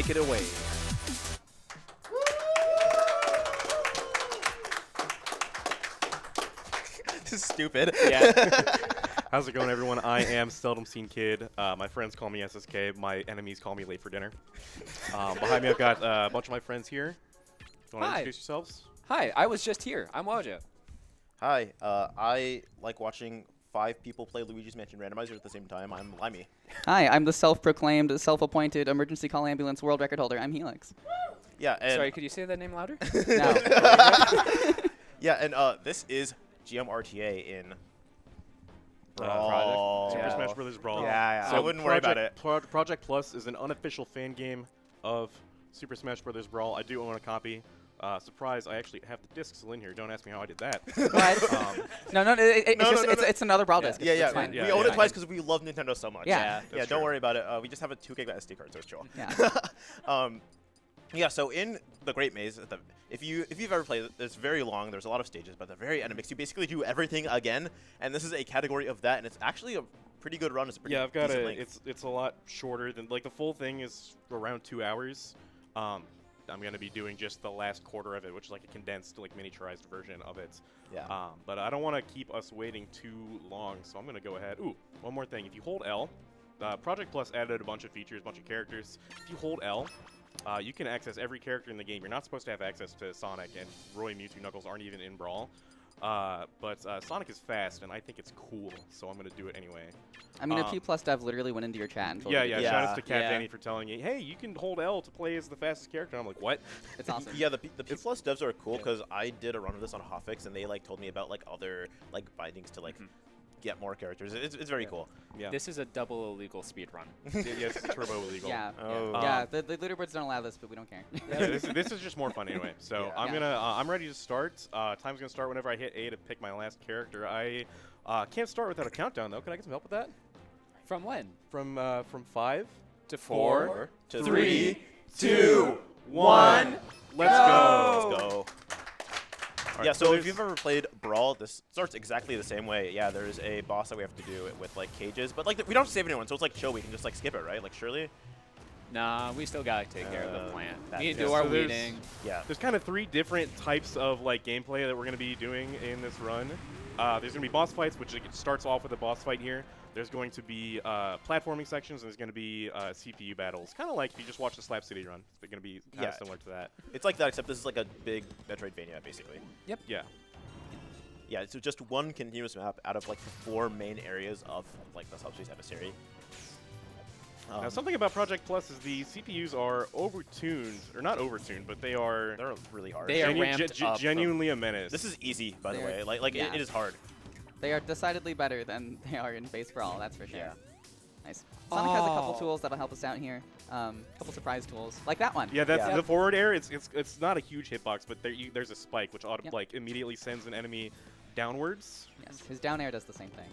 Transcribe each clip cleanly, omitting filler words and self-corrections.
take it away. This is stupid. Yeah. How's it going, everyone? I am seldomseenkid. My friends call me SSK. My enemies call me late for dinner. Behind me, I've got a bunch of my friends here. Do you want to Hi. introduce yourselves? Hi, I was just here. I'm Wajo. Hi, I like watching 5 people play Luigi's Mansion Randomizer at the same time. I'm Limey. Hi, I'm the self-proclaimed, self-appointed emergency call ambulance world record holder. I'm Helix. Yeah, and Sorry, could you say that name louder? No. yeah, and this is GMRTA in Brawl. Super Yeah. Smash Bros. Brawl. Yeah, So I wouldn't worry about it. Project Plus is an unofficial fan game of Super Smash Bros. Brawl. I do own a copy. Surprise, I actually have the disc still in here. Don't ask me how I did that. What? No, it's another Brawl disc. Yeah, It's yeah. fine. We Yeah, own yeah. it twice because we love Nintendo so much. Yeah. Yeah, That's don't true. worry about it. We just have a 2 GB SD card, so it's chill. Yeah. Yeah, so in the Great Maze, if you've ever played it, it's very long. There's a lot of stages, but at the very end, it makes you basically do everything again. And this is a category of that, and it's actually a pretty good run. It's a pretty Yeah, I've got decent a. length. It's a lot shorter than the full thing is around 2 hours. I'm gonna be doing just the last quarter of it, which is like a condensed, miniaturized version of it. Yeah. But I don't want to keep us waiting too long, so I'm gonna go ahead. Ooh, one more thing. If you hold L, Project Plus added a bunch of features, a bunch of characters. If you hold L, you can access every character in the game. You're not supposed to have access to Sonic, and Roy, Mewtwo, Knuckles aren't even in Brawl. But Sonic is fast, and I think it's cool, so I'm gonna do it anyway. I mean, a P+ dev literally went into your chat and told Yeah, you to yeah. do Shout this. out to Cat Yeah. Danny for telling me, hey, you can hold L to play as the fastest character. I'm like, what? It's awesome. Yeah, the P Plus devs are cool because I did a run of this on Hotfix, and they told me about other bindings to get more characters. It's very cool. Yeah. This is a double illegal speed run. Yes, it's turbo illegal. Yeah. Oh. Yeah, the leaderboards don't allow this, but we don't care. Yeah, this is just more fun anyway. So Yeah. I'm gonna I'm ready to start. Time's gonna start whenever I hit A to pick my last character. I can't start without a countdown though. Can I get some help with that? From when? From 5 To 4 to 3 2 1. Let's go. Let's go. All right, Yeah, so there's- if you've ever played Brawl, this starts exactly the same way. Yeah, there's a boss that we have to do it with cages, but we don't have to save anyone, so it's chill. We can just skip it, right? Surely. Nah, we still gotta take care of the plant. that We need to too. do our So there's- weeding. Yeah. There's kind of 3 different types of gameplay that we're gonna be doing in this run. There's gonna be boss fights, which it starts off with a boss fight here. There's going to be platforming sections, and there's going to be CPU battles. Kind of like if you just watch the Slap City run. It's going to be kind of Yeah. similar to that. It's like that, except this is a big Metroidvania, basically. Yeah. Yeah, so just one continuous map out of the 4 main areas of the Subspace Emissary. Now, something about Project Plus is the CPUs are overtuned, or not overtuned, but they're They're really hard. They are ramped up from- genuinely a menace. This is easy, by the They're- way. yeah. It is hard. They are decidedly better than they are in base Brawl, that's for sure. Yeah. Nice. Sonic has a couple Oh. tools that'll help us out here. Couple surprise tools, like that one. Yeah, that's Yeah. the forward air. It's not a huge hitbox, but there's a spike which Yep. immediately sends an enemy downwards. Yes, his down air does the same thing.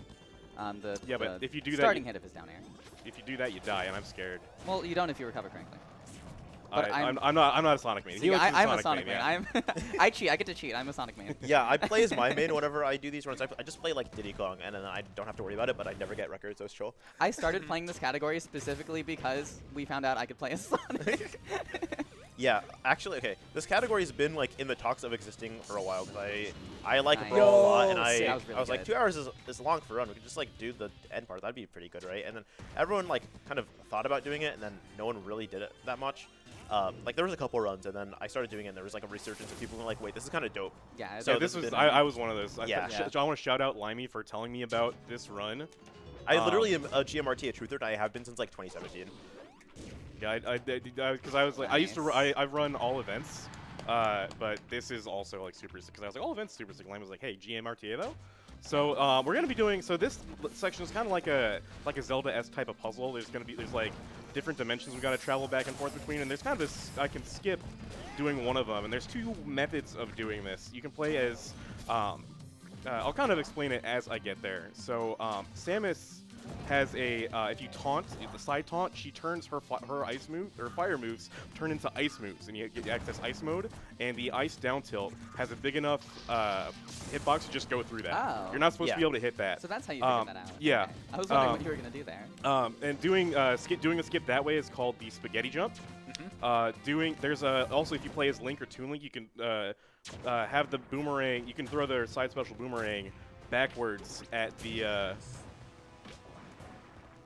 Yeah, but if you do that, starting hit of his down air. If you do that, you die, and I'm scared. Well, you don't if you recover correctly. But I'm not a Sonic main. See, Helix is I'm a Sonic main. main. Yeah. I cheat. I get to cheat. I'm a Sonic main. Yeah, I play as my main whenever I do these runs. I just play Diddy Kong, and then I don't have to worry about it, but I never get records, so it's chill. I started playing this category specifically because we found out I could play as Sonic. Yeah, actually, okay. This category has been in the talks of existing for a while because I like Nice. Brawl a lot, and Yo, I that was really was like good. 2 hours is long for a run. We could just do the end part. That'd be pretty good, right? And then everyone kind of thought about doing it, and then no one really did it that much. There was a couple runs, and then I started doing it, and there was a resurgence of people who were like, wait, this is kind of dope. Yeah, So Yeah, this this has was been- I was one of those. Yeah. I want to shout out Limey for telling me about this run. I literally am a GMRT, a truther, and I have been since 2017. Yeah, because I was I used to Nice. I've run all events, but this is also super sick because I was like all events super sick. Limey was like, hey, GMRTA though. So we're gonna be doing this section is kind of like a Zelda-esque type of puzzle. There's different dimensions we got to travel back and forth between, and there's kind of this I can skip doing one of them, and there's 2 methods of doing this. You can play as I'll kind of explain it as I get there. So Samus has a if you taunt the side taunt, she turns her ice move or fire moves turn into ice moves, and you get access ice mode. And the ice down tilt has a big enough hitbox to just go through that. Oh. You're not supposed to be able to hit that. So that's how you figured that out. Yeah. Okay. I was wondering what you were gonna do there. And doing a skip that way is called the spaghetti jump. Also, if you play as Link or Toon Link, you can have the boomerang. You can throw their side special boomerang backwards at the.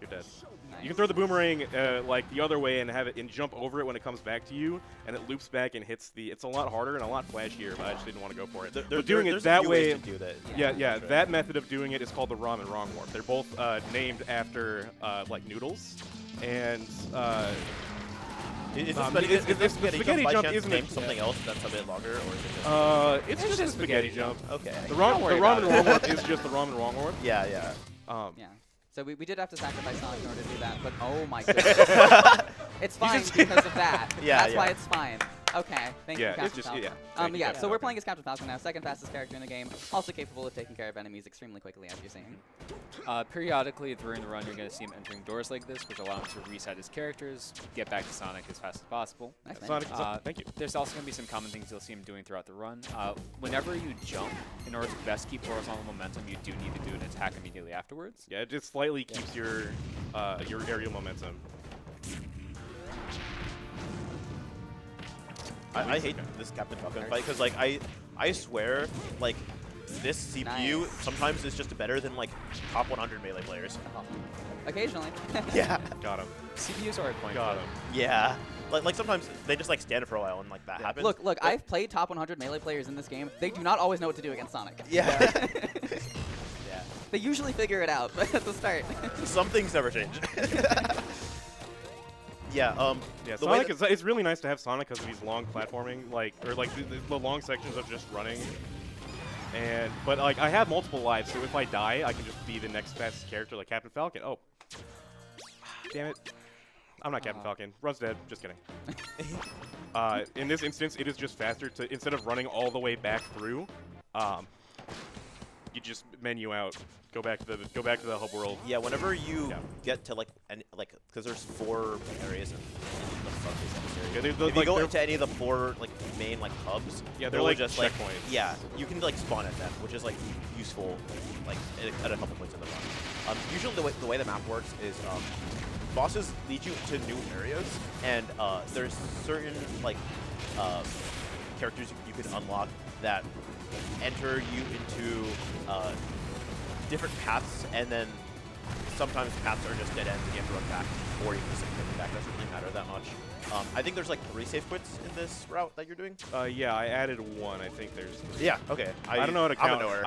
You're dead. Nice. You can throw the boomerang like the other way and have it and jump over it when it comes back to you, and it loops back and hits the. It's a lot harder and a lot flashier, but I just didn't want to go for it. But doing it that way, that method of doing it is called the ramen wrong warp. They're both named after like noodles, and. Is the spaghetti jump isn't named something else that's a bit longer, or is it just? It's just a spaghetti jump. Okay. The ramen wrong warp is just the ramen wrong warp. Yeah, yeah. Yeah. So we did have to sacrifice Sonic in order to do that, but oh my goodness. It's fine because of that. Yeah, That's why it's fine. Okay, thank you, Yeah, Captain it's just Falcon. yeah. So we're playing as Captain Falcon now, second fastest character in the game, also capable of taking care of enemies extremely quickly, as you're seeing. Periodically during the run, you're going to see him entering doors like this, which allow him to reset his characters, get back to Sonic as fast as possible. Nice, Sonic, Thank you. There's also going to be some common things you'll see him doing throughout the run. Whenever you jump, in order to best keep horizontal momentum, you do need to do an attack immediately afterwards. Yeah, it just slightly keeps your aerial momentum. I hate this Captain Falcon fight because like I swear like this CPU sometimes is just better than like top 100 melee players. Occasionally. Yeah. Got him. CPUs are a point. Got him. Yeah. Like sometimes they just like stand for a while and like that happens. Look, I've played top 100 melee players in this game. They do not always know what to do against Sonic. Yeah. Yeah. They usually figure it out, but at the start. Some things never change. Yeah, Sonic it's really nice to have Sonic because of these long platforming, like the long sections of just running. But like I have multiple lives, so if I die, I can just be the next fastest character, like Captain Falcon. Oh, damn it! I'm not Captain Falcon. Run's dead. Just kidding. In this instance, it is just faster to instead of running all the way back through, you just menu out. Go back to the hub world. Yeah, whenever you get to because there's 4 areas in the front area. If you go into any of the 4 main hubs, they're like just checkpoints. Yeah, you can spawn at them, which is useful at a couple points in the run. Usually the way the map works is bosses lead you to new areas, and there's certain characters you can unlock that enter you into different paths, and then sometimes paths are just dead ends and you have to run back, or you can just get back. That doesn't really matter that much. I think there's 3 safe quits in this route that you're doing. Yeah, I added 1. I think there's 3. Yeah. Okay. I don't know how to count. I'm a knower.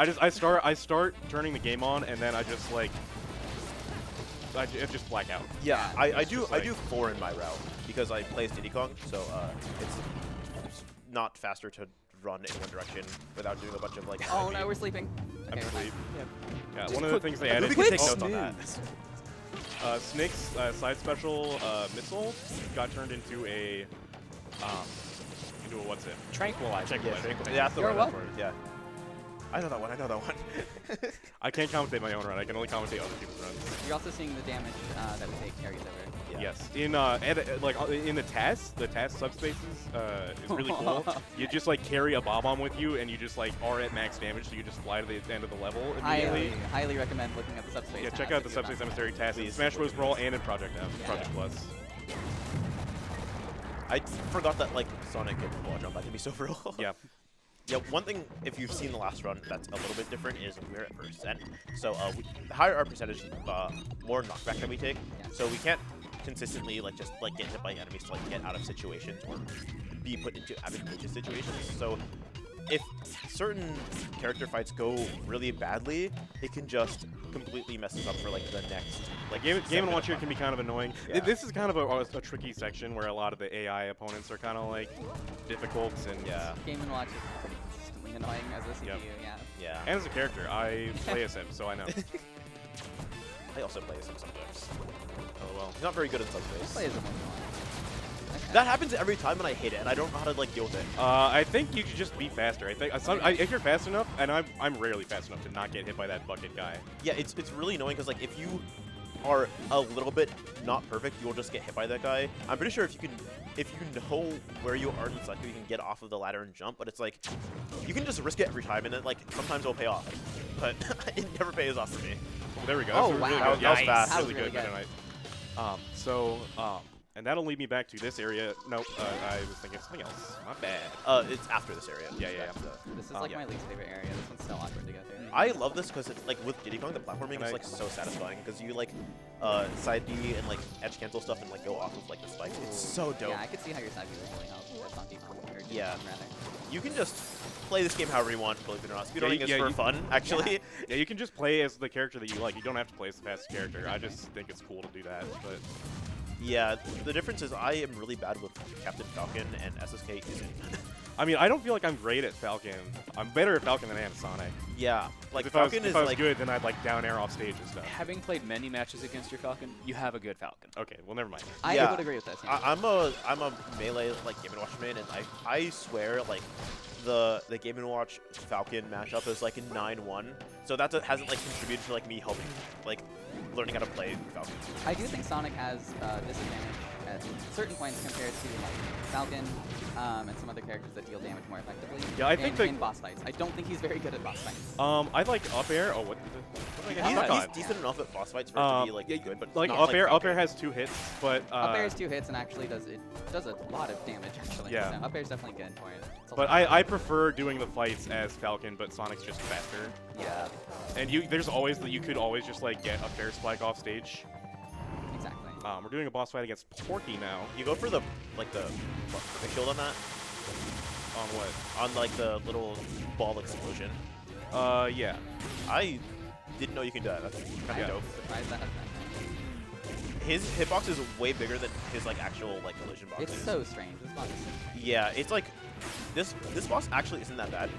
I start turning the game on, and then I just I just black out. Yeah. I do 4 in my route because I play as Diddy Kong, so it's not faster to run in one direction without doing a bunch of Oh no, we're sleeping. I'm Okay, asleep. Yeah. One of the things they added. We can take notes on that. Snake's side special missile got turned into a what's it? Tranquilizer. Yeah, that's the You're right welcome. word. Yeah. I know that one. I can't commentate my own run. I can only commentate other people's runs. You're also seeing the damage that we take carries over. Yeah. Yes. In in the TAS subspaces is really cool. You just carry a bob-omb with you, and you just are at max damage, so you just fly to the end of the level immediately. Highly recommend looking at the subspace. Yeah, check out the Subspace Emissary TAS in Smash Bros. Brawl and in Project Plus. I forgot that Sonic and wall jump. That can be so brutal. Yeah. Yeah, one thing, if you've seen the last run, that's a little bit different is we're at percent. So the higher our percentage, more knockback that we take. Yeah. So we can't consistently just get hit by enemies to get out of situations or be put into advantageous situations. So if certain character fights go really badly, it can just completely mess us up for the next. Game & Watch here can be kind of annoying. Yeah. This is kind of a tricky section where a lot of the AI opponents are kind of difficult and Game & Watch is pretty consistently annoying as a CPU. Yeah. And as a character, I play as him, so I know. I also play as him sometimes. Oh well. He's not very good in some ways. Play as a once in a while. Okay. That happens every time, and I hate it, and I don't know how to deal with it. I think you should just be faster. I think if you're fast enough, and I'm rarely fast enough to not get hit by that bucket guy. Yeah, it's really annoying because if you are a little bit not perfect, you'll just get hit by that guy. I'm pretty sure if you know where you are in the cycle, you can get off of the ladder and jump, but it's like, you can just risk it every time, and then like, sometimes it'll pay off. But it never pays off for me. Oh, there we go. Oh, That's really wow. good. That was Yeah, fast. Really That was good. really Meta Knight. And that'll lead me back to this area. Nope, I was thinking of something else. My bad. It's after this area. Yeah, yeah, This is like my least favorite area. This one's so awkward to get through. I love this because it's like with Diddy Kong, the platforming And is I- like so satisfying because you like side B and like edge cancel stuff and like go off of like the spikes. It's so dope. Yeah, I could see how your side view would really help with Donkey Kong, or Diddy Yeah. Kong, rather. You can just play this game however you want, believe it or not. Speedrunning yeah, is for you- fun, actually. Yeah, you can just play as the character that you like. You don't have to play as the fastest character. I just think it's cool to do that. But Yeah, the difference is I am really bad with Captain Falcon and SSK isn't. I mean, I don't feel like I'm great at Falcon. I'm better at Falcon than I am at Sonic. Yeah, like If I was, Falcon if is I was like good, then I'd like down air off stage and stuff. Having played many matches against your Falcon, you have a good Falcon. Okay, well, never mind. I would agree with this. Yeah. I'm a melee like Game & Watch main, and I swear like the Game & Watch Falcon matchup is like a 9-1, so that hasn't like contributed to like me helping like learning how to play Falcon. I do think Sonic has disadvantage at certain points compared to like Falcon and some other characters that deal damage more effectively. Yeah, I think that- in boss fights. I don't think he's very good at boss fights. I like up air. Oh, what did I get stuck on? He's decent enough at boss fights for it to be like yeah, good, but like not up like air. Up Falcon. air has 2 hits, but Up air is 2 hits and actually does a lot of damage actually. Yeah. So up air is definitely good for it. It's a But lot. I prefer doing the fights as Falcon, but Sonic's just faster. Yeah, And you could always just like get a fair spike off stage. exactly. We're doing a boss fight against Porky now. You go for the shield on that, On what? on like the little ball explosion. Yeah. I didn't know you can do that. That's kind Yeah. of dope. Surprised that has that. His hitbox is way bigger than his like actual like collision box. It's is. so strange. This boss is Yeah, it's like this boss actually isn't that bad.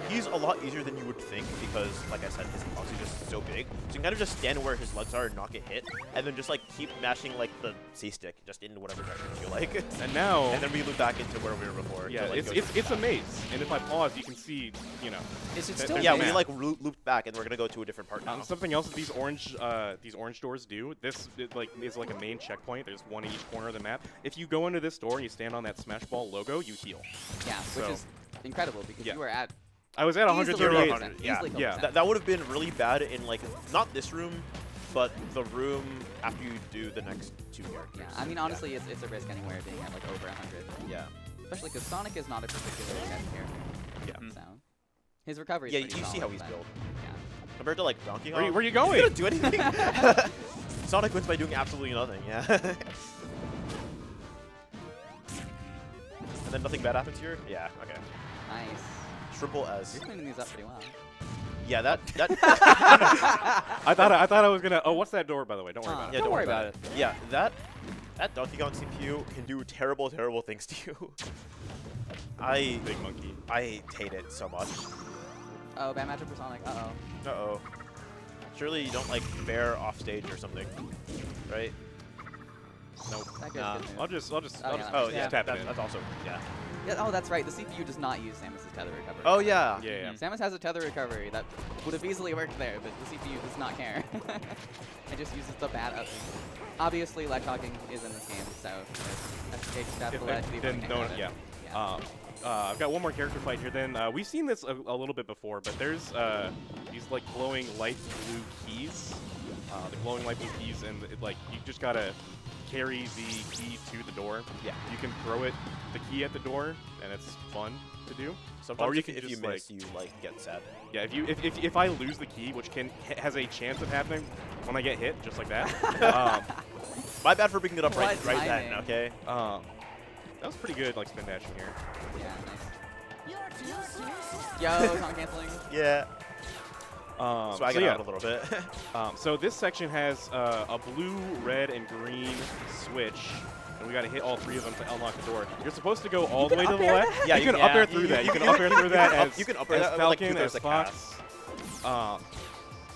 He's a lot easier than you would think because, like I said, his hitbox is just so big. So you can kind of just stand where his legs are and not get hit, and then just like keep mashing like the C stick just into whatever direction you feel like. And now, And then we loop back into where we were before. yeah, to, like, go it's to a the maze, and if I pause, you can see, you know. Is it Th- still there's Yeah, a we map. like looped back, and we're gonna go to a different part now. Something else that these orange doors do. This is like a main checkpoint. There's one in each corner of the map. If you go into this door and you stand on that Smash Ball logo, you heal. Yeah, which So- is incredible because Yeah. you were at I was at easily 138. 100, yeah. easily Yeah. 100%. That would have been really bad in like not this room, but the room after you do the next 2 characters. Yeah, I mean honestly, it's a risk anywhere being at like over 100. Yeah. Especially because Sonic is not a particularly good character. Yeah. So his recovery. Yeah, is you pretty see how solid, he's but, built. Yeah. Compared to like Donkey Where Kong. you He's going? gonna do anything. Sonic wins by doing absolutely nothing. Yeah. And then nothing bad happens here. Yeah. Okay. Nice. Triple S. You're cleaning these up pretty well. Yeah. That. I thought I was gonna. Oh, what's that door, by the way? Don't worry about Yeah, it. Don't worry about it. Yeah. That Donkey Kong CPU can do terrible, terrible things to you. Big monkey. I hate it so much. Oh, bad matchup for Sonic. Uh oh. Uh-oh. Surely you don't, like, bear off stage or something, right? Nope. That goes Nah. good move. I'll just Oh, yeah, Oh, Yeah. yeah, tap it in. that's also, yeah. Yeah, oh, that's right. The CPU does not use Samus's tether recovery. Oh, yeah. Yeah, yeah. Samus has a tether recovery that would have easily worked there, but the CPU does not care. It just uses the bad up. Obviously, leg talking is in this game, so SK just have to let the Then opponent don't. have it. Yeah. I've got one more character fight here. Then we've seen this a little bit before, but there's these like glowing light blue keys. The glowing light blue keys, and like you just gotta carry the key to the door. Yeah. You can throw the key at the door, and it's fun to do. Sometimes Or you if can you just, miss, you, like, get sad. Yeah, if I lose the key, which has a chance of happening when I get hit, just like that. My bad for picking it up right What then, timing. okay? That was pretty good, like spin dashing here. Yeah, nice. Yo, time canceling. Yeah. So Swag it yeah. out a little bit. So this section has a blue, red, and green switch, and we got to hit all 3 of them to unlock the door. You're supposed to go all the way to the left. Yeah, you can up air through that. You can up air through that as you can up air as that, like, Falcon, through as the Fox.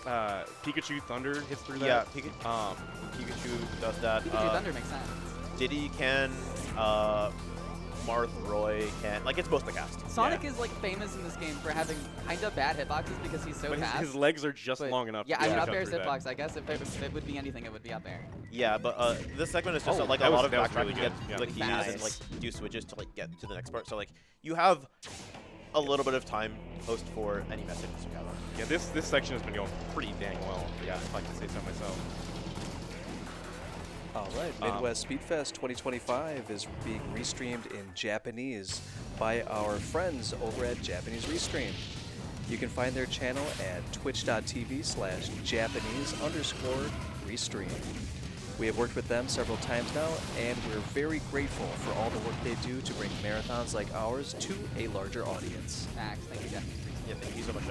Pikachu Thunder hits through Yeah, that. Pikachu does that. Pikachu Thunder makes sense. Diddy can Marth, Roy, Ken. Like, it's most of the cast. Sonic is like famous in this game for having kind of bad hitboxes because he's so But fast. his legs are just But long enough. yeah, to I be mean, able up to air is cut through that. hitbox. I guess if it would be anything, it would be up air. Yeah, but this segment is just Oh, like a that lot was- of that was backtracking really to good. get Yeah. the keys Nice. and like do switches to like get to the next part. So like you have a little bit of time post for any messages you have. Yeah, this section has been going pretty dang well. Yeah, if I can say so myself. All right, Midwest Speedfest 2025 is being restreamed in Japanese by our friends over at Japanese Restream. You can find their channel at twitch.tv/Japanese_restream. We have worked with them several times now, and we're very grateful for all the work they do to bring marathons like ours to a larger audience. Max, thank you, Jeff. Yeah, thank you so much,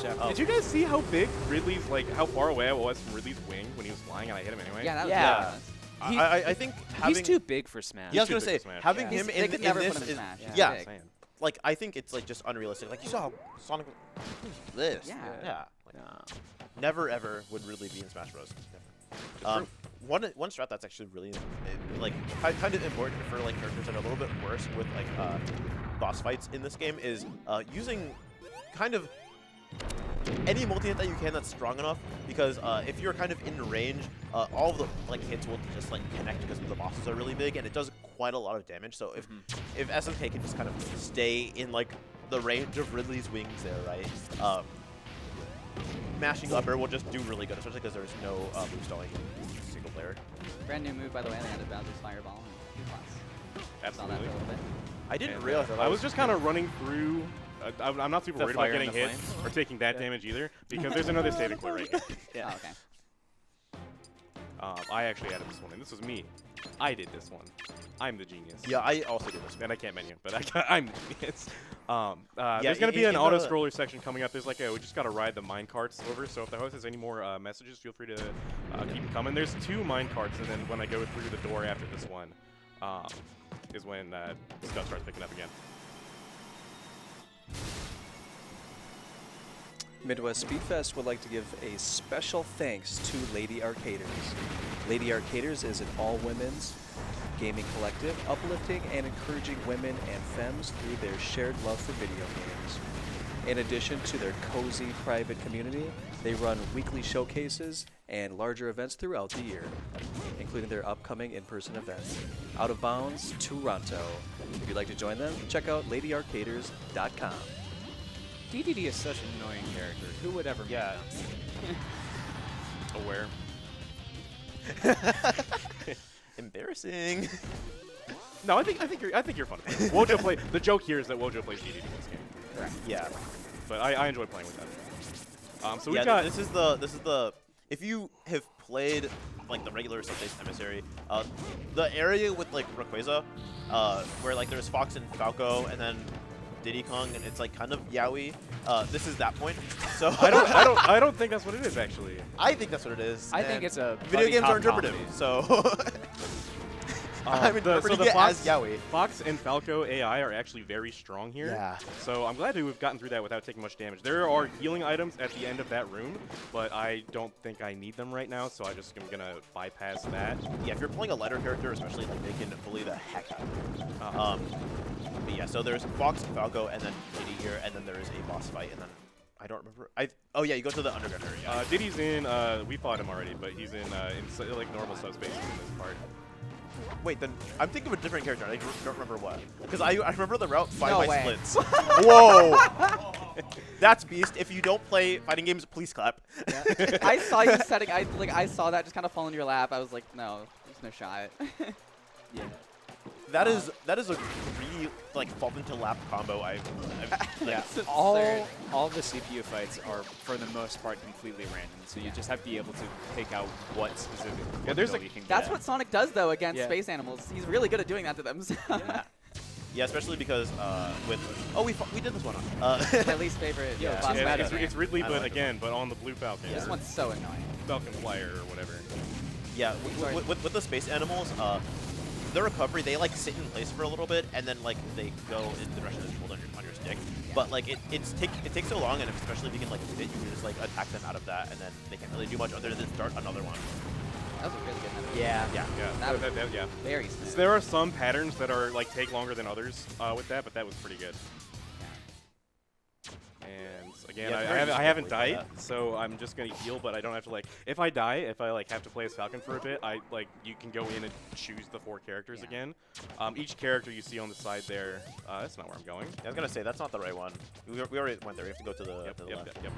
Jeff. Did you guys see how big Ridley's, like, how far away I was from Ridley's wing when he was flying and I hit him anyway? Yeah, that was Yeah. really I think having He's too big for Smash. Yeah, I was too gonna big say for Smash. having Yeah. him They in could never this put him in is Smash. yeah. Big. Saying. Like I think it's like just unrealistic. Like you saw Sonic this. Yeah. Yeah. Like, No. never ever would really be in Smash Bros. Never. One strat that's actually really like kind of important for like characters that are a little bit worse with like boss fights in this game is using kind of any multi-hit that you can that's strong enough, because if you're kind of in range, all of the like hits will just like connect because the bosses are really big and it does quite a lot of damage. So if SNK can just kind of stay in like the range of Ridley's wings there, right? Mashing upper will just do really good, especially because there's no boost stalling single player. Brand new move, by the way. They added Bowser's Fireball in class. Saw that Absolutely. for a little bit. I didn't And, realize that. I was just kind of running through. I'm not super The worried about fire and getting the hit flames? or taking that damage either, because there's another saving point right here. Yeah. Oh, okay. I actually added this one, and this was me. I did this one. I'm the genius. Yeah, I also do this. And I can't menu, but I'm the genius. Yeah, there's going to be in an the- auto-scroller section coming up. There's like we just got to ride the mine carts over, so if the host has any more messages, feel free to keep them coming. There's 2 mine carts, and then when I go through the door after this one, is when stuff starts picking up again. Midwest Speedfest would like to give a special thanks to Lady Arcaders. Lady Arcaders is an all-women's gaming collective, uplifting and encouraging women and femmes through their shared love for video games. In addition to their cozy private community, they run weekly showcases and larger events throughout the year, including their upcoming in-person event, Out of Bounds Toronto. If you'd like to join them, check out ladyarcaders.com. DDD is such an annoying character. Who would ever? Yeah. Aware. Embarrassing. No, I think you're fun. Wojo play. The joke here is that Wojo plays DDD in this game, Correct. Yeah. but I enjoy playing with that. So we've Yeah, got. this is the if you have played like the regular Subspace Emissary, the area with like Rayquaza, where like there's Fox and Falco and then Diddy Kong and it's like kind of yaoi. This is that point. So I don't think that's what it is actually. I think that's what it is. I think and it's a video buddy games cop are interpretive. comedy. So I'm interpreting it as yaoi. Fox and Falco AI are actually very strong here. Yeah. So I'm glad to have gotten through that without taking much damage. There are healing items at the end of that room, but I don't think I need them right now, so I just am gonna bypass that. Yeah, if you're playing a lighter character, especially, like they can bully the heck out of you. But yeah, so there's Fox and Falco, and then Diddy here, and then there is a boss fight, and then I don't remember. Oh yeah, you go to the underground area. Diddy's in. We fought him already, but he's in like normal subspace in this part. Wait, then I'm thinking of a different character. I don't remember what. Because I remember the route by No my way. splits. Whoa! That's beast. If you don't play fighting games, please clap. Yeah. I saw you setting. I saw that just kind of fall in your lap. I was like, no, there's no shot. Yeah. That is a really like fall into lap combo. Yeah. It's absurd. All the CPU fights are for the most part completely random. So you just have to be able to pick out what specific there's ability you can That's get. what Sonic does though against Yeah. space animals. He's really good at doing that to them. So. Yeah, especially because with we did this one. My least favorite. Yeah. boss And battle. it's Ridley, I don't but like again, but on the blue Falcon. This or one's so annoying. Falcon Flyer or whatever. Yeah, Sorry. with the space animals, the recovery, they like sit in place for a little bit and then like they go in the direction that's pulled on your stick. But like it takes so long, and especially if you can like hit it, you can just like attack them out of that, and then they can't really do much other than start another one. That was a really good number. Yeah. Yeah. Very smooth. So there are some patterns that are like take longer than others with that, but that was pretty good. And again, Yeah, it's I very haven't, I haven't useful for died, that. so I'm just gonna heal. But I don't have to like. If I die, if I like have to play as Falcon for a bit, you can go in and choose the 4 characters again. Each character you see on the side there. That's not where I'm going. I was gonna say that's not the right one. We already went there. We have to go to the, Yep, to the yep, left. yep.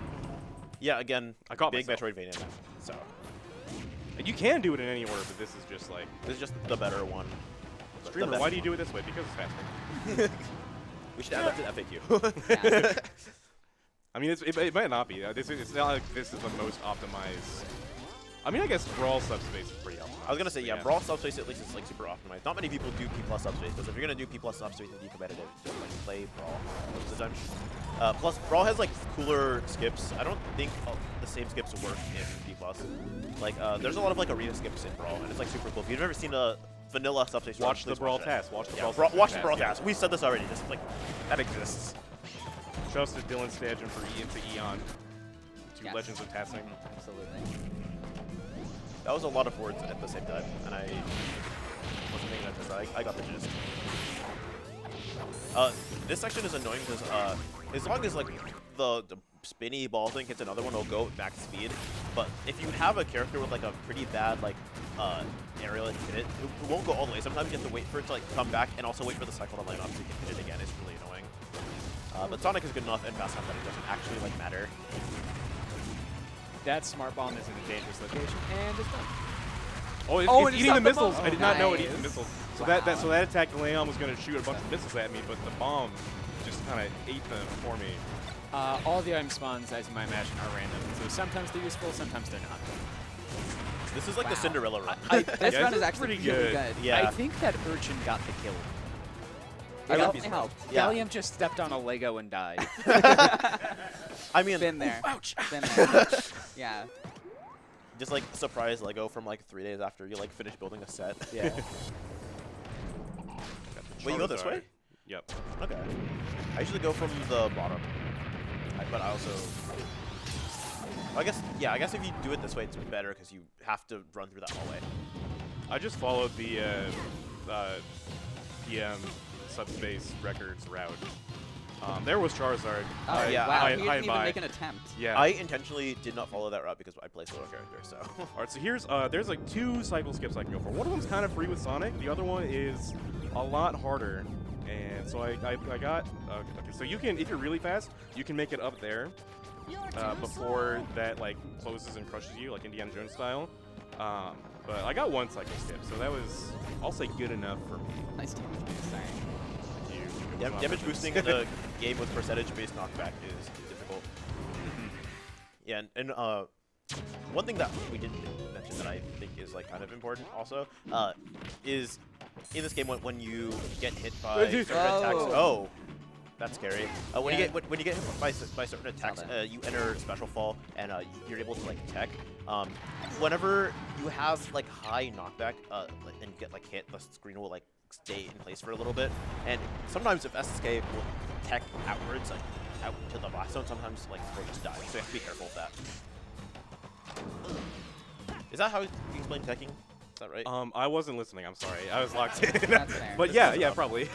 Yeah, again, I caught big myself. Metroidvania. So And you can do it in any order, but this is just like this is just the better one. The streamer. best Why do you one. do it this way? Because it's faster. We should add that to the FAQ. Yeah. I mean, it might not be. It's not like this is the most optimized. I mean, I guess Brawl Subspace is pretty optimized. I was gonna say, yeah, but Brawl Subspace at least is like super optimized. Not many people do P+ Subspace, because if you're gonna do P+ Subspace and be competitive, just like play Brawl most of the time. Plus, Brawl has like cooler skips. I don't think the same skips work in P+. Like, there's a lot of like arena skips in Brawl, and it's like super cool. If you've never seen a vanilla Subspace, Watch the please Brawl watch it. Task. Watch the Yeah, Brawl. watch the Subspace Brawl Task, Task. We said this already. Just like that exists. yeah. Shouts to Dylan Stadgen for into Eon. To Yes. Legends of Tassing. Absolutely. That was a lot of words at the same time, and I wasn't thinking of this. I got the gist. This section is annoying because as long as like the spinny ball thing hits another one, it'll go at max speed. But if you have a character with like a pretty bad like aerial and hit it, it won't go all the way. Sometimes you have to wait for it to like come back and also wait for the cycle to line up so you can hit it again. It's really annoying. But Sonic is good enough and fast enough that it doesn't actually like matter. That smart bomb is in a dangerous location, and it's done. Oh, it's, Oh, it's it eating the shot the missiles. bomb. I did not know it Nice. eats the missiles. So Wow. that attack, Leon was going to shoot a bunch of missiles at me, but the bomb just kind of ate them for me. All the item spawns, as you might imagine, are random. So sometimes they're useful, sometimes they're not. This is like Wow. the Cinderella run. This Yeah, run this is is actually pretty really good. good. Yeah. I think that urchin got the kill. I It would be helped. surprised. It helped. Yeah. Gallium just stepped on a Lego and died. I mean, Been there. Ouch! Been there. Yeah. just like surprise Lego from like 3 days after you like finish building a set. Yeah. Wait, you go this way? Yep. Okay. I usually go from the bottom, but I also. I guess if you do it this way, it's better because you have to run through that hallway. I just followed the PM Subspace Records route. There was Charizard. Oh, yeah, wow. high He didn't and even by. make an attempt. Yeah. I intentionally did not follow that route because I play solo character, so. All right, so here's there's like 2 cycle skips I can go for. One of them's kind of free with Sonic. The other one is a lot harder. And so I got okay. So you can, if you're really fast, you can make it up there before that like closes and crushes you, like Indiana Jones style. But I got 1 cycle skip, so that was, I'll say, good enough for me. Nice damage boost. Sorry. Thank you. It was Yeah, not damage much. boosting in a game with percentage-based knockback is difficult. Yeah, and one thing that we didn't mention that I think is like kind of important also is in this game when you get hit by certain attacks. Oh, that's scary. When Yeah. you get hit by certain attacks, that. you enter special fall and you're able to like tech. Whenever you have like high knockback and get like hit, the screen will like stay in place for a little bit. And sometimes if SSK will tech outwards, like out to the blast zone, sometimes like we'll just die. So you have to be careful with that. Is that how you explain teching? Is that right? I wasn't listening. I'm sorry. I was locked in. That's fair. But yeah, probably.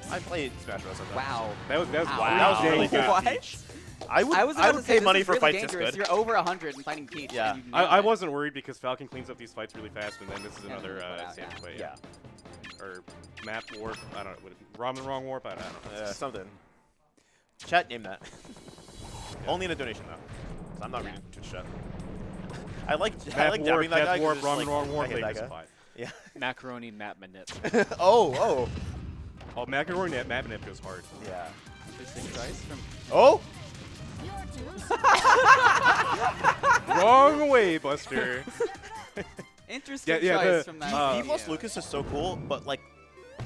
I played Smash Bros. Sometimes. Wow. That was Wow. That was really good. What? I was about to would say, pay this money is for really fights this dangerous. good. You're over 100 and fighting Peach. Yeah. and you I nailed it. wasn't worried because Falcon cleans up these fights really fast, and then this is Yeah, another put out, sandwich yeah. play. Yeah. Or map warp. I don't know. Ramen wrong warp. I don't know. Something. Chat, name that. Only in a donation though, 'cause I'm not reading Twitch chat. I like Map warp, jabbing that guy. cat 'cause warp, it's ramen like, wrong warp. I hit They that just guy. fight. Yeah. Macaroni map manip. Oh. Oh, macaroni at map nip goes hard. Yeah. Interesting choice from. Oh. Wrong way, Buster. Interesting Yeah, choice the- from that. B plus video. Lucas is so cool, but like,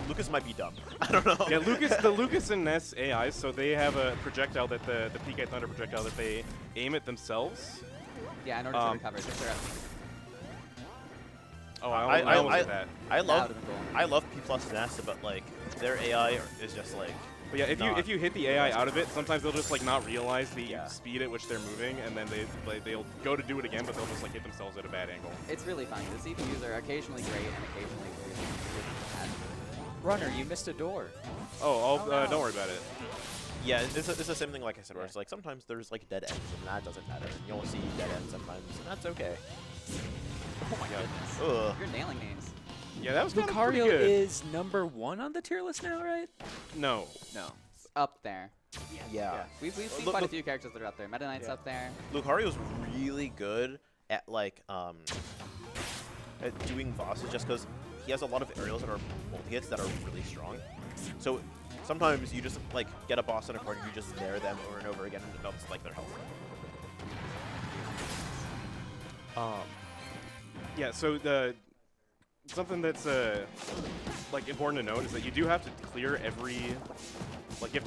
Lucas might be dumb. I don't know. Yeah, the Lucas and Ness AIs, so they have a projectile that the PK Thunder projectile that they aim at themselves. Yeah, in order to recover. Just they're up. Oh, I almost did that. I That love would've been cool. I love P plus Ness, but like their AI is just like But yeah, if you hit the AI out of it, sometimes they'll just like not realize the speed at which they're moving, and then they'll go to do it again, but they'll just like hit themselves at a bad angle. It's really funny. The CPUs are occasionally great and occasionally really bad. Runner, you missed a door. Oh, no. don't worry about it. Yeah, it's the same thing like I said, where it's like sometimes there's like dead ends, and that doesn't matter. And you'll see dead ends sometimes, and that's okay. Oh my goodness. Ugh. You're nailing names. Yeah, that was kind of pretty Lucario good. is #1 on the tier list now, right? No. No. It's up there. Yeah. We've seen Look- quite a look- few characters that are up there. Meta Knight's up there. Lucario's really good at like at doing bosses just because he has a lot of aerials that are multi-hits that are really strong. So sometimes you just like get a boss in a corner, you just nair them over and over again, and it melts like their health. Yeah. So something that's like important to note is that you do have to clear every like you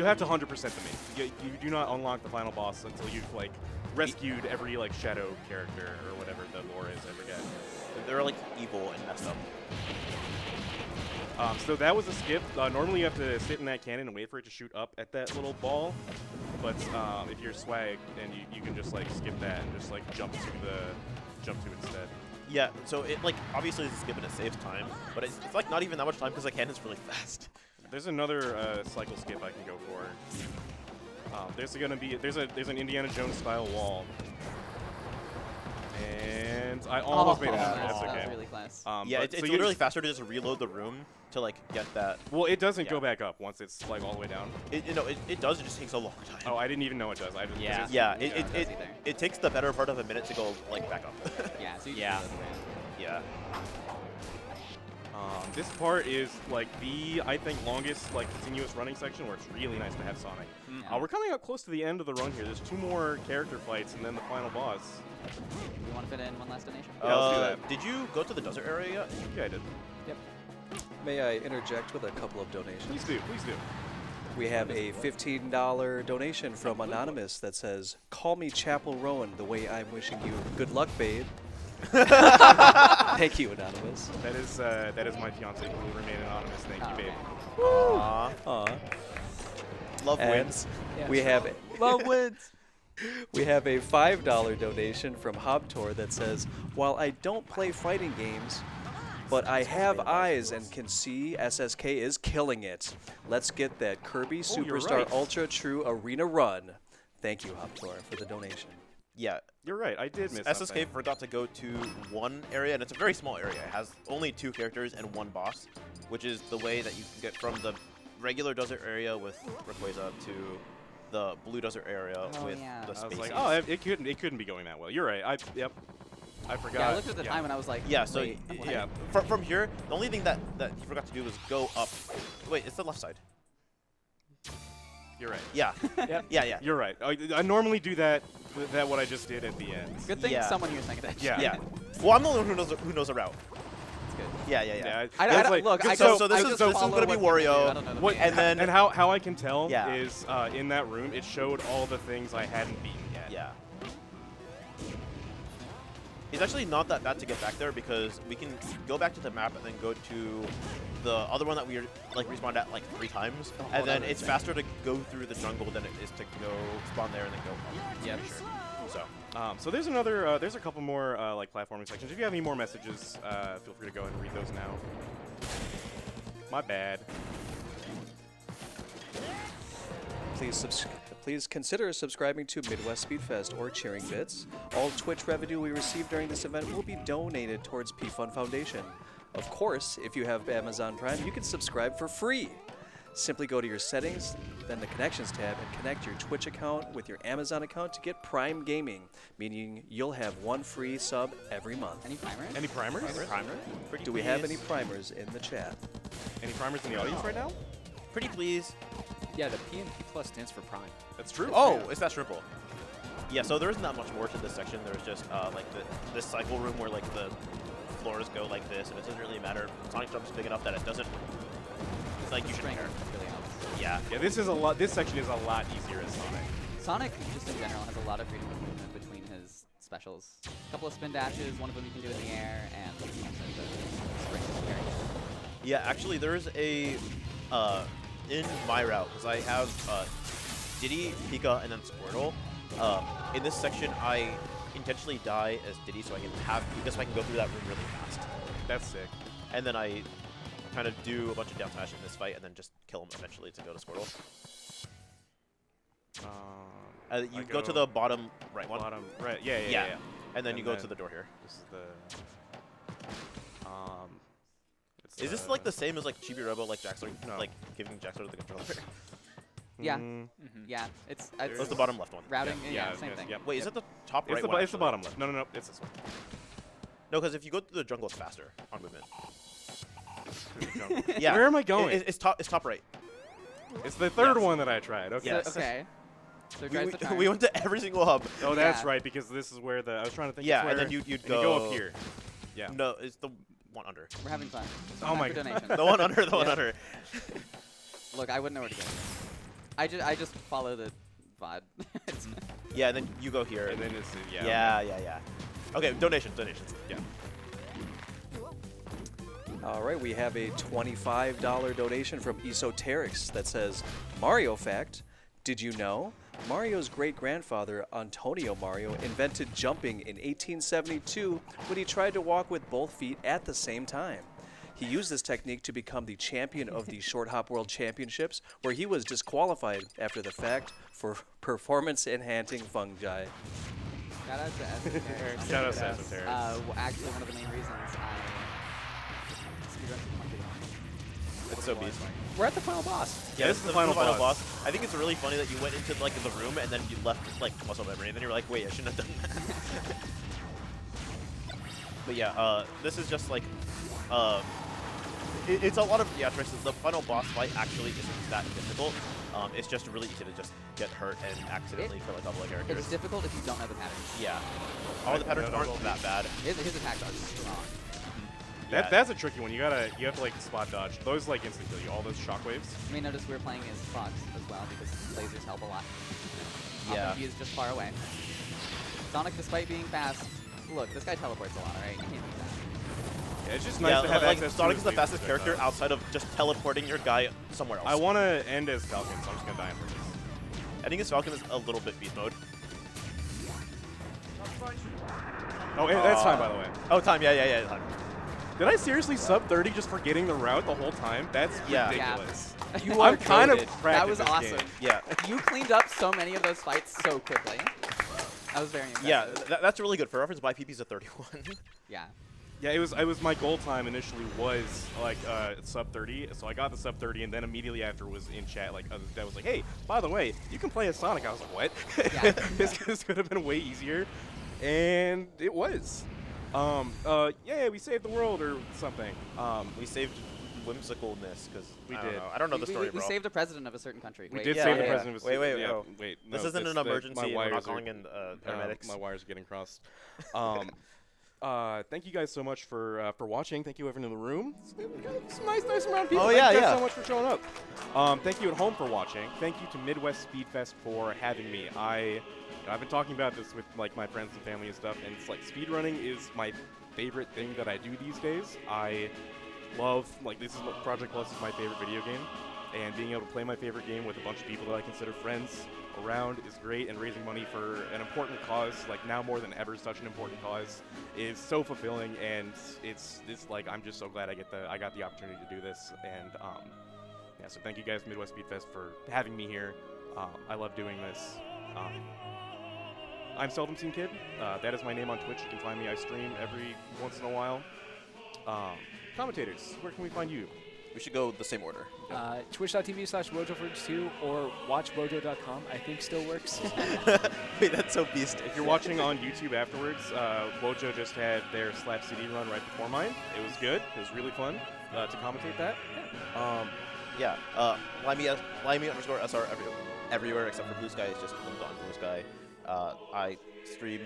have to 100% the main. You do not unlock the final boss until you've like rescued every like shadow character or whatever the lore is. I forget. They're like evil and messed up. So that was a skip. Normally you have to sit in that cannon and wait for it to shoot up at that little ball. But if you're swag, then you can just like skip that and just like jump to it instead. Yeah, so it like obviously it's a skip and it saves time, but it's like not even that much time because the cannon's really fast. There's another cycle skip I can go for. There's an Indiana Jones style wall. And I almost made it out. That's That okay. was really close. Yeah, but- it's so you literally faster to just reload the room to like get that. Well, it doesn't Yeah. go back up once it's like all the way down. It does. It just takes a long time. Oh, I didn't even know it does. Yeah. Yeah, it does either. it takes the better part of a minute to go like back up. Yeah, so you Yeah. just reload the round. Yeah. This part is like the, I think, longest like continuous running section where it's really nice to have Sonic. We're coming up close to the end of the run here. There's 2 more character fights and then the final boss. You want to fit in one last donation? Yeah, let's do that. Did you go to the desert area yet? Yeah, I did. May I interject with a couple of donations? Please do. Please do. We have a $15 donation from Anonymous that says, "Call me Chapel Rowan the way I'm wishing you good luck, babe." Thank you, Anonymous. That is my fiance who will remain anonymous. Thank you, babe. Aww. Aw. Love And wins. we have Love wins. we have a $5 donation from Hobtor that says, "While I don't play fighting games, but I have eyes and can see SSK is killing it. Let's get that Kirby you're Superstar right. Ultra True Arena run." Thank you, Hobtor, for the donation. Yeah. You're right. I did miss SSK something. forgot to go to one area, and it's a very small area. It has only 2 characters and 1 boss, which is the way that you can get from the regular desert area with Rayquaza to the blue desert area Oh, with yeah. the I was spaces. like, oh, it couldn't be going that well. You're right. I forgot. Yeah, I looked at the time and I was like, Yeah, so wait, what? yeah. From here, the only thing that you forgot to do was go up. Wait, it's the left side. You're right. Yeah. Yep. Yeah. You're right. I normally do that what I just did at the end. Good thing Yeah. someone here is thinking that. Yeah. Yeah. Well, I'm the only one who knows a route. It's good. Yeah. Yeah. I it's don't, like- look, I so just, this I is- just this is follow gonna be what people do. Wario, I don't know the What, game. and then- and how I can tell Yeah. is in that room it showed all the things I hadn't beaten yet. Yeah. It's actually not that bad to get back there because we can go back to the map and then go to the other one that we like respawned at like 3 times, and then it's faster to go through the jungle than it is to go spawn there and then go up. Yeah, Pretty sure. So there's another there's a couple more like platforming sections. If you have any more messages, feel free to go ahead and read those now. My bad. Please consider subscribing to Midwest Speedfest or Cheering Bits. All Twitch revenue we receive during this event will be donated towards P-Fund Foundation. Of course, if you have Amazon Prime, you can subscribe for free. Simply go to your settings, then the Connections tab, and connect your Twitch account with your Amazon account to get Prime Gaming, meaning you'll have 1 free sub every month. Any primers? Any primers? Pretty Do we have please. any primers in the chat? Any primers in the audience right now? Pretty please. Yeah, the P and P plus stands for prime. That's true. Oh, it's that triple. Yeah, so there isn't that much more to this section. There's just like this cycle room where like the floors go like this, and it doesn't really matter. Sonic Jump's big enough that it doesn't. It's like you should String care. really helps. Yeah. Yeah, this section is a lot easier as Sonic. Sonic, just in general, has a lot of freedom of movement between his specials. A couple of spin dashes, one of them you can do in the air, and also the spring is very good. Yeah, actually, there's a in my route, because I have Diddy, Pika, and then Squirtle, in this section, I intentionally die as Diddy so I can have Pika so I can go through that room really fast. That's sick. And then I kind of do a bunch of down smash in this fight and then just kill him eventually to go to Squirtle. You go to the bottom right one. Bottom right. Yeah. And then you go to the door here. This is the. Is this like the same as like Chibi Robo, like Jaxler, No. like giving Jaxler the controller? Yeah. Mm, Yeah, it's That's the bottom left one. routing. Yeah, Yeah, I was same gonna thing. say, yep. Wait, is that the top right It's the, one? it's the actually? bottom left. No, it's this one. No, because if you go to the jungle, it's faster on movement. Jungle. Yeah. Where am I going? It's top right. It's the third Yes. one that I tried. Okay. Yes. Okay. So We, guys, we, the turn. we went to every single hub. Oh, that's Yeah. right, because this is where the I was trying to think. Yeah, it's and where, then you'd and go, you go up here. Yeah. No, it's the one under. We're having fun. Oh Time my for God. donations. The one under. The one Yeah. under. Look, I wouldn't know where to go. I just follow the VOD. It's- Yeah, and then you go here. And then it's Yeah. Okay, donations. yeah. All right, we have a $25 donation from Esoterics that says, Mario fact, did you know? Mario's great-grandfather, Antonio Mario, invented jumping in 1872 when he tried to walk with both feet at the same time. He used this technique to become the champion of the Short Hop World Championships, where he was disqualified after the fact for performance-enhancing fungi. Shout out to Esoteric. Shout out to Esoteric. Actually, one of the main reasons I speedrun Super Monkey. It's so beast. We're at the final boss. Yeah, this is the final boss. I think it's really funny that you went into like the room and then you left like muscle memory, and then you're like, wait, I shouldn't have done that. But yeah, this is just like, it's a lot of theatrics. The final boss fight actually isn't that difficult. It's just really easy to just get hurt and accidentally kill a couple of characters. It's difficult if you don't know the patterns. Yeah. All the patterns aren't that bad. His attacks are strong. Yeah. That's a tricky one. You have to like spot dodge. Those like instant kill you. All those shockwaves. You may notice we're playing as Fox as well because lasers help a lot. Yeah. Often he is just far away. Sonic, despite being fast, look, this guy teleports a lot, alright? You can't beat that. Yeah, it's just nice Yeah, to have like access to Sonic his is the lasers fastest projectiles. character outside of just teleporting your guy somewhere else. I want to end as Falcon, so I'm just gonna die in purpose. Ending as Falcon is a little bit beast mode. Oh, and that's time, by the way. Oh, time. Yeah, time. Did I seriously sub 30 just for getting the route the whole time? That's Yeah. ridiculous. You I'm are kind of goated. proud That of was this awesome. game. Yeah. You cleaned up so many of those fights so quickly. That was very impressive. Yeah, that's really good. For reference, my PP's a 31. Yeah. Yeah, it was my goal time initially was like sub 30, so I got the sub 30, and then immediately after was in chat like that was like, hey, by the way, you can play as Sonic. I was like, what? Yeah. This could have been way easier, and it was. Yeah, we saved the world or something. We saved whimsicalness because We I don't did. know. I don't know the story, we bro. saved the president of a certain country. We Wait, did yeah, save the yeah. president of Wait, yeah, no. wait. This No, isn't an that's- emergency. My We're wires not are- calling in paramedics. my wires are getting crossed. Thank you guys so much for watching. Thank you everyone in the room. Some nice amount of people. Oh, yeah, Thank you guys yeah. so much for showing up. Thank you at home for watching. Thank you to Midwest Speedfest for having me. I've been talking about this with like my friends and family and stuff, and it's like speedrunning is my favorite thing that I do these days. I love this is what Project Plus is my favorite video game, and being able to play my favorite game with a bunch of people that I consider friends around is great, and raising money for an important cause, like now more than ever, such an important cause, is so fulfilling, and it's like I'm just so glad I got the opportunity to do this, and yeah, so thank you guys Midwest Speedfest for having me here. I love doing this. I'm seldomseenkid. That is my name on Twitch. You can find me. I stream every once in a while. Commentators, where can we find you? We should go the same order. Twitch.tv/WojoForge2 or watchwojo.com, I think still works. Wait, that's so beast. If you're watching on YouTube afterwards, Wojo just had their Slap CD run right before mine. It was good. It was really fun to commentate that. Yeah. Limey_SR everywhere except for Bluesky. It's just linked on Bluesky. I stream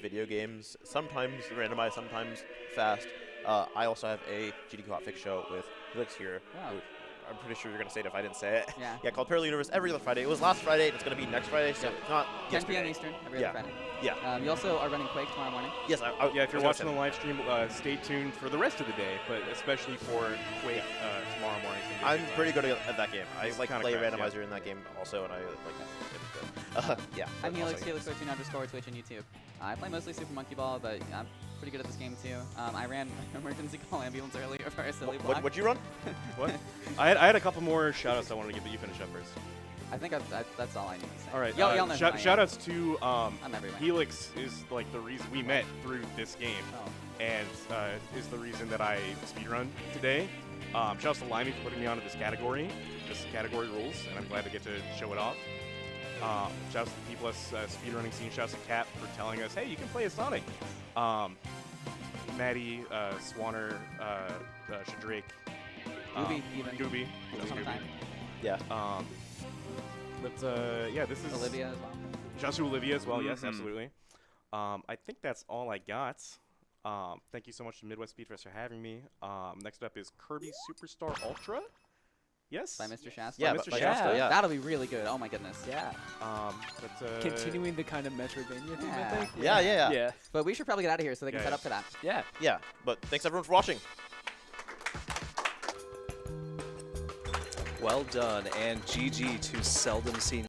video games, sometimes randomized, sometimes fast. I also have a GDQ Hotfix show with Felix here. Wow. Who, I'm pretty sure you're gonna say it if I didn't say it. Yeah. Yeah, called Parallel Universe every other Friday. It was last Friday, and it's gonna be next Friday, so it's not 10 p.m. yesterday. Eastern every Yeah. other Friday. Yeah. You also are running Quake tomorrow morning. Yes. Yeah, if you're I was watching the gonna live stream, stay tuned for the rest of the day, but especially for Quake tomorrow morning. say, I'm pretty good at that game. I It's like kinda play crash, yeah. randomizer in that game also, and I like it. Yeah. I'm but Helix, also- Helix13_, Twitch and YouTube. I play mostly Super Monkey Ball, but I'm pretty good at this game too. I ran emergency call ambulance earlier for a silly block. What'd you run? What? I had a couple more shout-outs I wanted to give, but you finish up first. I think that's all I need to say. All right. Y'all know who I am. Shout-outs to I'm everywhere. Helix is like the reason we met through this game, Oh. and is the reason that I speedrun today. Shout-outs to Limey for putting me onto this category. This category rules, and I'm glad to get to show it off. Shout-outs to the P+ speedrunning scene. Shout-outs to Cap for telling us, hey, you can play as Sonic. Maddie, Swanner, Shadrake, Gooby, even. Gooby. Sometime. Yeah. Yeah, this is Olivia as well. Shout out to Olivia as well. Yes, Mhm. absolutely. I think that's all I got. Thank you so much to Midwest Speedfest for having me. Next up is Kirby Superstar Ultra. Yes. By Mr. Shasta. Yeah, Mr. by Shasta, Shasta, yeah. That'll be really good. Oh my goodness. Yeah. But, Continuing the kind of Metroidvania theme, I Yeah. think. Yeah. Yeah. But we should probably get out of here so they can Yeah, set yeah. up for that. Yeah. Yeah. But thanks everyone for watching. Well done, and GG to Seldom Seen